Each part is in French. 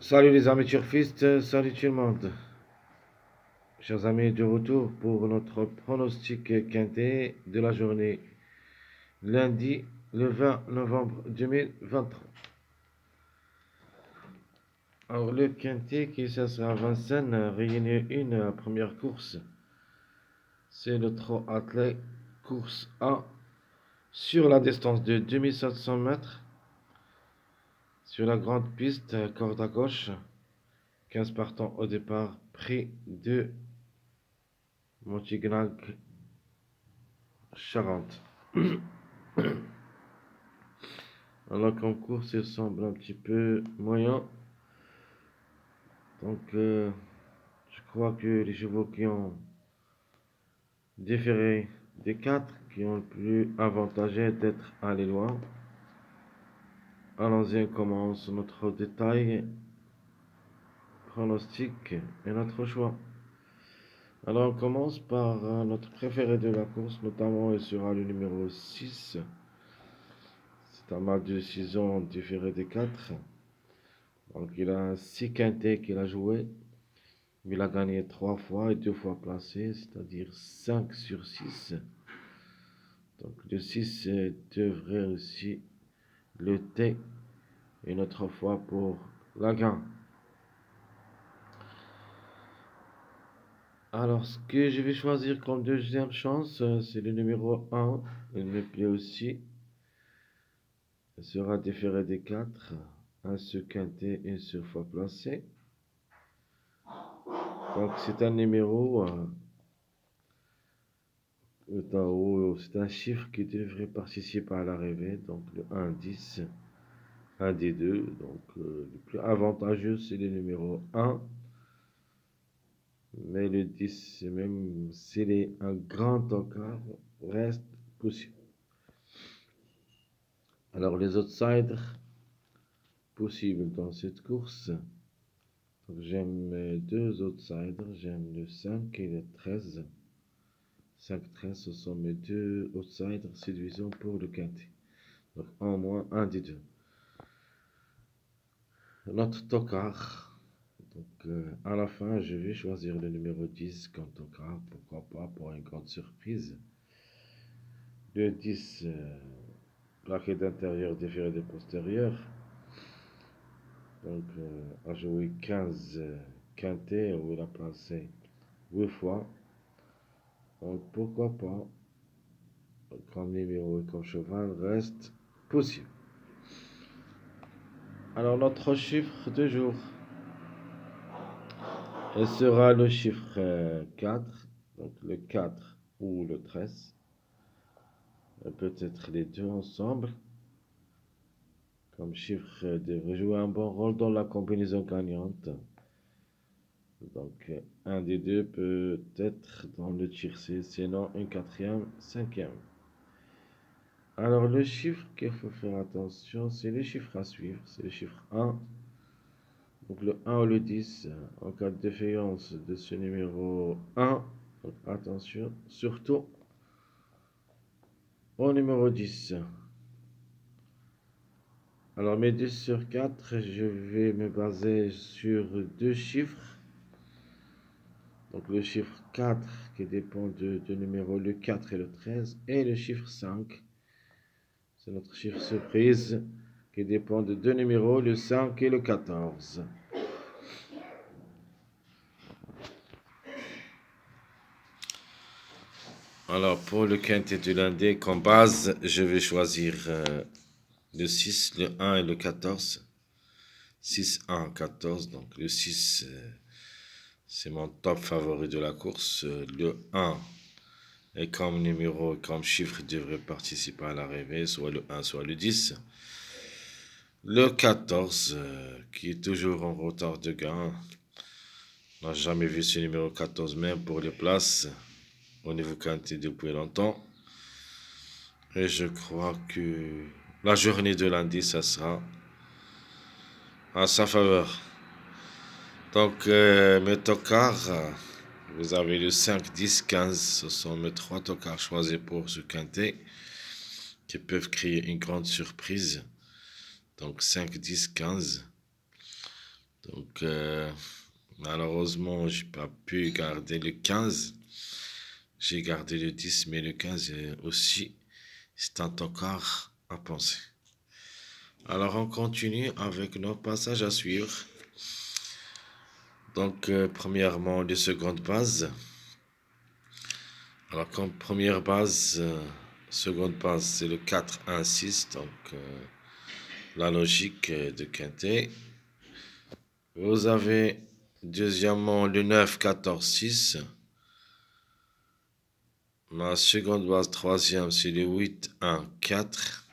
Salut les amis turfistes, salut tout le monde. Chers amis, de retour pour notre pronostic quintet de la journée lundi le 20 novembre 2023. Alors le quintet qui sera à Vincennes réunit une première course. C'est le trot attelé course A sur la distance de 2700 mètres sur la grande piste corde à gauche. 15 partants au départ, prix de Montignac Charente. Alors qu'en course, il semble un petit peu moyen. Donc, je crois que les chevaux qui ont différé des 4, qui ont le plus avantagé d'être allés loin. Allons-y, on commence notre détail, pronostic et notre choix. Alors, on commence par notre préféré de la course, notamment il sera le numéro 6. C'est un mâle de 6 ans différé des 4. Donc, il a 6 quintets qu'il a joué. Il a gagné 3 fois et 2 fois placé, c'est-à-dire 5 sur 6. Donc le 6 devrait aussi le T une autre fois pour la gain. Alors ce que je vais choisir comme deuxième chance, c'est le numéro 1. Il me plaît aussi. Il sera différé des 4. Un sur quintet, une sur fois placé. Donc c'est un numéro c'est un chiffre qui devrait participer à l'arrivée, donc le 1, 10, un des deux. Donc le plus avantageux, c'est le numéro 1, mais le 10, même s'il est un grand tocard, reste possible. Alors les outsiders possibles dans cette course, j'aime deux outsiders, j'aime le 5 et le 13. 5-13, ce sont mes deux outsiders séduisants pour le quintet. Donc, en moins, un des deux. Notre tocard. Donc, à la fin, je vais choisir le numéro 10 comme tocard. Pourquoi pas, pour une grande surprise. Le 10, plaqué d'intérieur, différé de postérieur. Donc, a joué 15 quintets où il a placé 8 fois. Donc, pourquoi pas, comme numéro et comme cheval, reste possible. Alors, notre chiffre de jour sera le chiffre 4, donc le 4 ou le 13, peut-être les deux ensemble. Comme chiffre devrait jouer un bon rôle dans la combinaison gagnante. Donc, un des deux peut être dans le tiercé, sinon une quatrième, cinquième. Alors, le chiffre qu'il faut faire attention, c'est le chiffre à suivre, c'est le chiffre 1. Donc, le 1 ou le 10, en cas de défaillance de ce numéro 1, donc attention, surtout au numéro 10. Alors, mes 10 sur 4, je vais me baser sur deux chiffres. Donc, le chiffre 4 qui dépend de numéros le 4 et le 13. Et le chiffre 5, c'est notre chiffre surprise qui dépend de deux numéros, le 5 et le 14. Alors, pour le quintet du lundi, comme base, je vais choisir le 6, le 1 et le 14. 6, 1, 14. Donc, le 6, c'est mon top favori de la course. Le 1 est comme numéro, comme chiffre, il devrait participer à l'arrivée, soit le 1, soit le 10. Le 14, qui est toujours en retard de gain. On n'a jamais vu ce numéro 14, même pour les places, au niveau quintet depuis longtemps. Et je crois que la journée de lundi, ça sera en sa faveur. Donc, mes tocards, vous avez le 5, 10, 15. Ce sont mes trois tocards choisis pour ce quintet qui peuvent créer une grande surprise. Donc, 5, 10, 15. Donc, Donc, malheureusement, j'ai pas pu garder le 15. J'ai gardé le 10, mais le 15 aussi, c'est un tocard à penser. Alors, on continue avec nos passages à suivre. Donc, premièrement, les secondes bases. Alors, comme première base, seconde base, c'est le 4, 1, 6. Donc, la logique de quintet. Vous avez, deuxièmement, le 9, 14, 6. Ma seconde base, troisième, c'est le 8, 1, 4.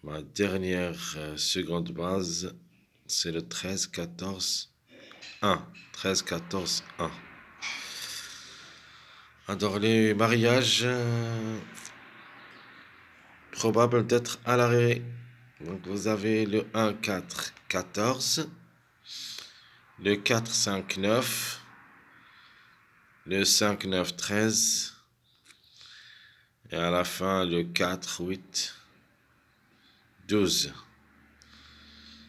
Ma dernière seconde base, c'est le 13, 14, 1. 13, 14, 1. Alors, les mariages probables d'être à l'arrêt. Donc, vous avez le 1, 4, 14. Le 4, 5, 9. Le 5, 9, 13. Et à la fin, le 4, 8, 12.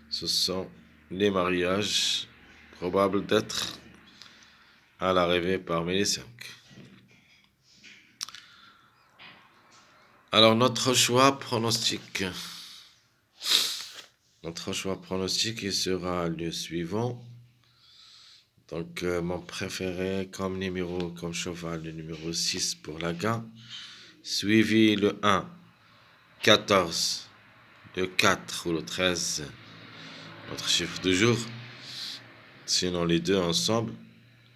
Ce sont les mariages probables d'être à l'arrivée parmi les 5. Alors, notre choix pronostic. Notre choix pronostic, il sera le suivant. Donc, mon préféré comme numéro, comme cheval, le numéro 6 pour la gain. Suivi le 1, 14, le 4 ou le 13, notre chiffre de jour. Sinon, les deux ensemble.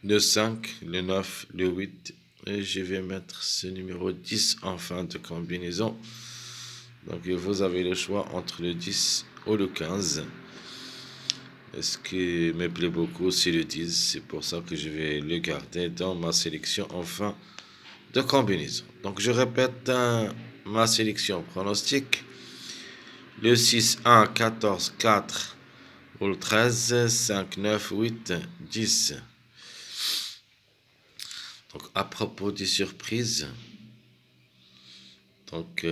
Le 5, le 9, le 8. Et je vais mettre ce numéro 10 en fin de combinaison. Donc, vous avez le choix entre le 10 ou le 15. Ce qui me plaît beaucoup, c'est le 10. C'est pour ça que je vais le garder dans ma sélection en fin de combinaison. Donc, je répète ma sélection pronostique. Le 6, 1, 14, 4 ou le 13, 5, 9, 8, 10. Donc, à propos des surprises, donc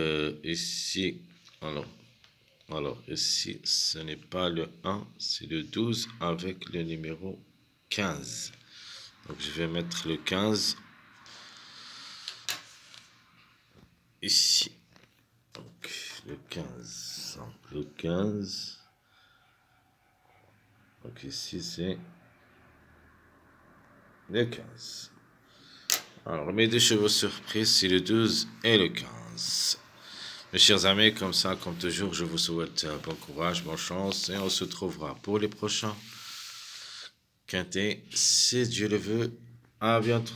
ici, alors ici, ce n'est pas le 1, c'est le 12 avec le numéro 15. Donc, je vais mettre le 15 ici. Donc, le 15. Donc, le 15. Donc, ici, c'est le 15. Alors, mes deux chevaux surprises, c'est le 12 et le 15. Mes chers amis, comme ça, comme toujours, je vous souhaite bon courage, bonne chance, et on se trouvera pour les prochains quintés, si Dieu le veut. À bientôt.